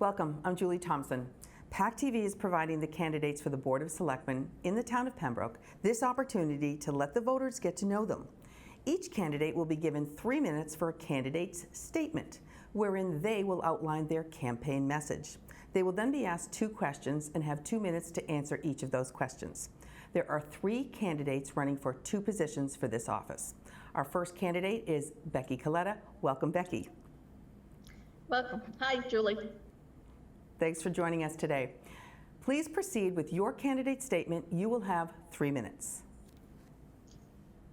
Welcome, I'm Julie Thompson. PAC TV is providing the candidates for the Board of Selectmen in the town of Pembroke this opportunity to let the voters get to know them. Each candidate will be given 3 minutes for a candidate's statement, wherein they will outline their campaign message. They will then be asked 2 questions and have 2 minutes to answer each of those questions. There are 3 candidates running for 2 positions for this office. Our first candidate is Becky Coletta. Welcome, Becky. Welcome. Hi, Julie. Thanks for joining us today. Please proceed with your candidate statement. You will have 3 minutes.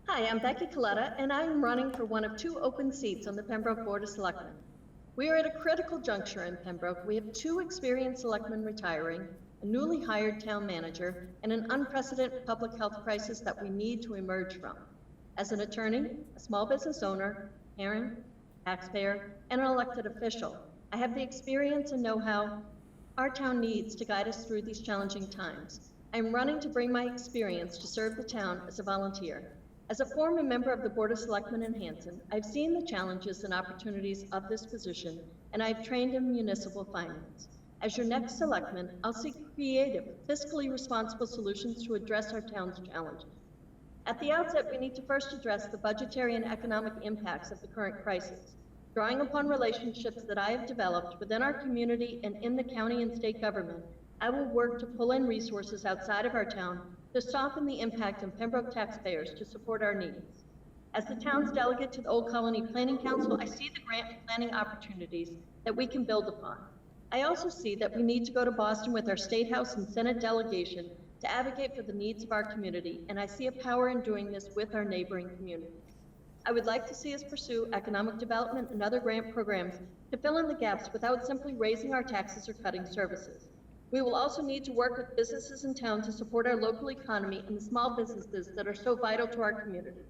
Hi, I'm Becky Coletta, and I'm running for one of 2 open seats on the Pembroke Board of Selectmen. We are at a critical juncture in Pembroke. We have 2 experienced selectmen retiring, a newly hired town manager, and an unprecedented public health crisis that we need to emerge from. As an attorney, a small business owner, parent, taxpayer, and an elected official, I have the experience and know-how our town needs to guide us through these challenging times. I'm running to bring my experience to serve the town as a volunteer. As a former member of the Board of Selectmen in Hanson, I've seen the challenges and opportunities of this position, and I've trained in municipal finance. As your next selectman, I'll seek creative, fiscally responsible solutions to address our town's challenges. At the outset, we need to first address the budgetary and economic impacts of the current crisis. Drawing upon relationships that I have developed within our community and in the county and state government, I will work to pull in resources outside of our town to soften the impact on Pembroke taxpayers to support our needs. As the town's delegate to the Old Colony Planning Council, I see the grant and planning opportunities that we can build upon. I also see that we need to go to Boston with our State House and Senate delegation to advocate for the needs of our community, and I see a power in doing this with our neighboring communities. I would like to see us pursue economic development and other grant programs to fill in the gaps without simply raising our taxes or cutting services. We will also need to work with businesses in town to support our local economy and the small businesses that are so vital to our community.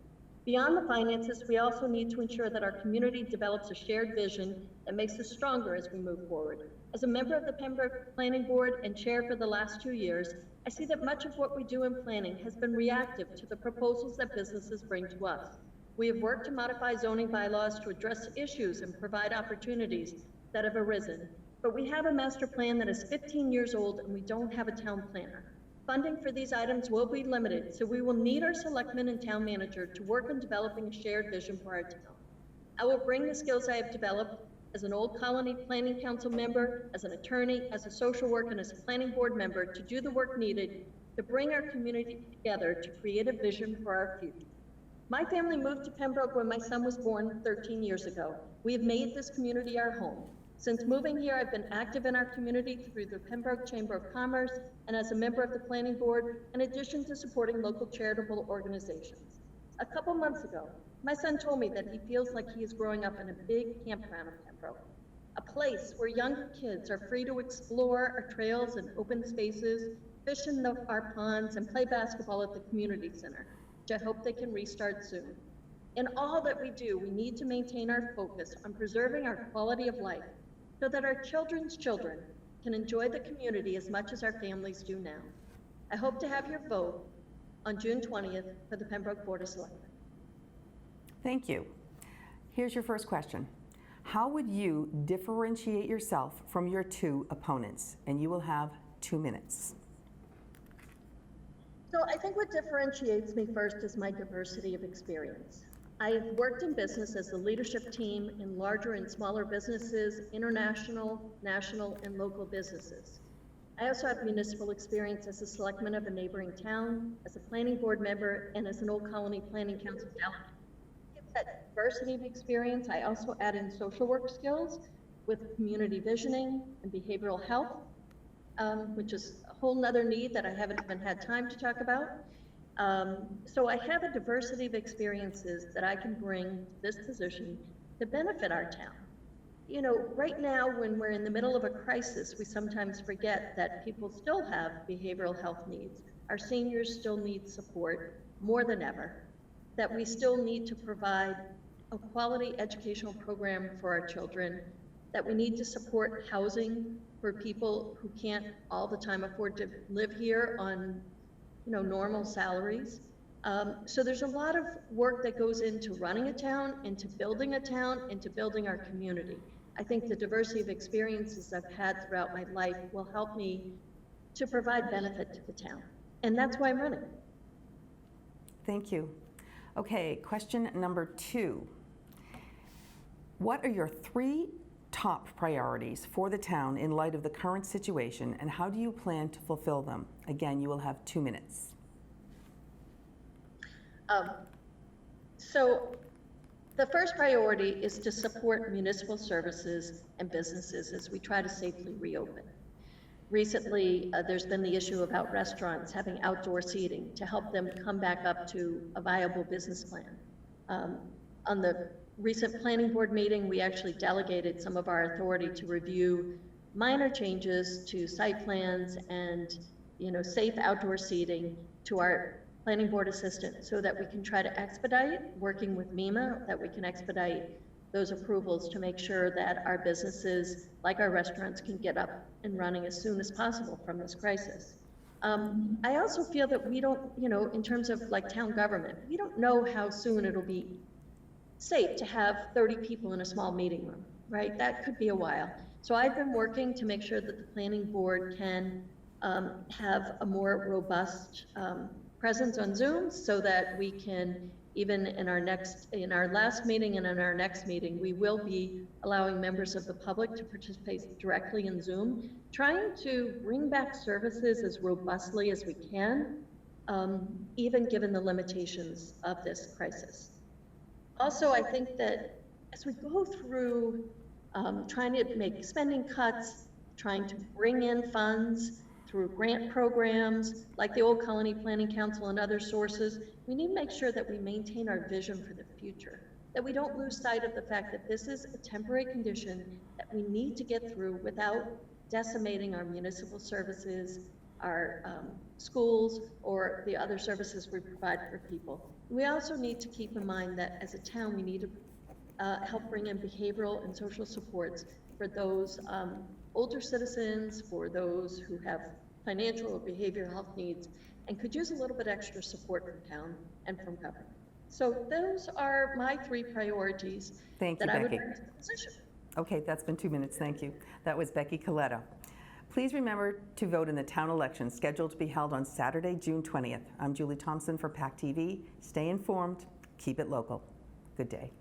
Beyond the finances, we also need to ensure that our community develops a shared vision that makes us stronger as we move forward. As a member of the Pembroke Planning Board and chair for the last 2 years, I see that much of what we do in planning has been reactive to the proposals that businesses bring to us. We have worked to modify zoning bylaws to address issues and provide opportunities that have arisen, but we have a master plan that is 15 years old and we don't have a town planner. Funding for these items will be limited, so we will need our selectmen and town manager to work on developing a shared vision for our town. I will bring the skills I have developed as an Old Colony Planning Council member, as an attorney, as a social worker, and as a planning board member to do the work needed to bring our community together to create a vision for our future. My family moved to Pembroke when my son was born 13 years ago. We have made this community our home. Since moving here, I've been active in our community through the Pembroke Chamber of Commerce and as a member of the Planning Board, in addition to supporting local charitable organizations. A couple months ago, my son told me that he feels like he is growing up in a big campground in Pembroke, a place where younger kids are free to explore our trails and open spaces, fish in our ponds, and play basketball at the community center, which I hope they can restart soon. In all that we do, we need to maintain our focus on preserving our quality of life so that our children's children can enjoy the community as much as our families do now. I hope to have your vote on June 20th for the Pembroke Board of Selectmen. Thank you. Here's your first question. How would you differentiate yourself from your 2 opponents? And you will have 2 minutes. So I think what differentiates me first is my diversity of experience. I have worked in business as a leadership team in larger and smaller businesses, international, national, and local businesses. I also have municipal experience as a selectman of a neighboring town, as a planning board member, and as an Old Colony Planning Council delegate. With that diversity of experience, I also add in social work skills with community visioning and behavioral health, which is a whole nother need that I haven't even had time to talk about. So I have a diversity of experiences that I can bring to this position to benefit our town. You know, right now when we're in the middle of a crisis, we sometimes forget that people still have behavioral health needs. Our seniors still need support more than ever, that we still need to provide a quality educational program for our children, that we need to support housing for people who can't all the time afford to live here on normal salaries. So there's a lot of work that goes into running a town, into building our community. I think the diversity of experiences I've had throughout my life will help me to provide benefit to the town. And that's why I'm running. Thank you. Okay, question number 2. What are your 3 top priorities for the town in light of the current situation, and how do you plan to fulfill them? Again, you will have 2 minutes. So the first priority is to support municipal services and businesses as we try to safely reopen. Recently, there's been the issue about restaurants having outdoor seating to help them come back up to a viable business plan. On the recent planning board meeting, we actually delegated some of our authority to review minor changes to site plans and, safe outdoor seating to our planning board assistant so that we can try to expedite, working with MEMA, that we can expedite those approvals to make sure that our businesses, like our restaurants, can get up and running as soon as possible from this crisis. I also feel that we don't, in terms of like town government, we don't know how soon it'll be safe to have 30 people in a small meeting room, right? That could be a while. So I've been working to make sure that the planning board can have a more robust presence on Zoom so that we can, even in our last meeting and in our next meeting, we will be allowing members of the public to participate directly in Zoom, trying to bring back services as robustly as we can, even given the limitations of this crisis. Also, I think that as we go through trying to make spending cuts, trying to bring in funds through grant programs like the Old Colony Planning Council and other sources, we need to make sure that we maintain our vision for the future, that we don't lose sight of the fact that this is a temporary condition that we need to get through without decimating our municipal services, our schools, or the other services we provide for people. We also need to keep in mind that as a town, we need to help bring in behavioral and social supports for those older citizens, for those who have financial or behavioral health needs, and could use a little bit extra support from town and from government. So those are my 3 priorities that I would bring to the position. Okay, that's been 2 minutes, thank you. That was Becky Coletta. Please remember to vote in the town election scheduled to be held on Saturday, June 20th. I'm Julie Thompson for PAC TV. Stay informed, keep it local. Good day.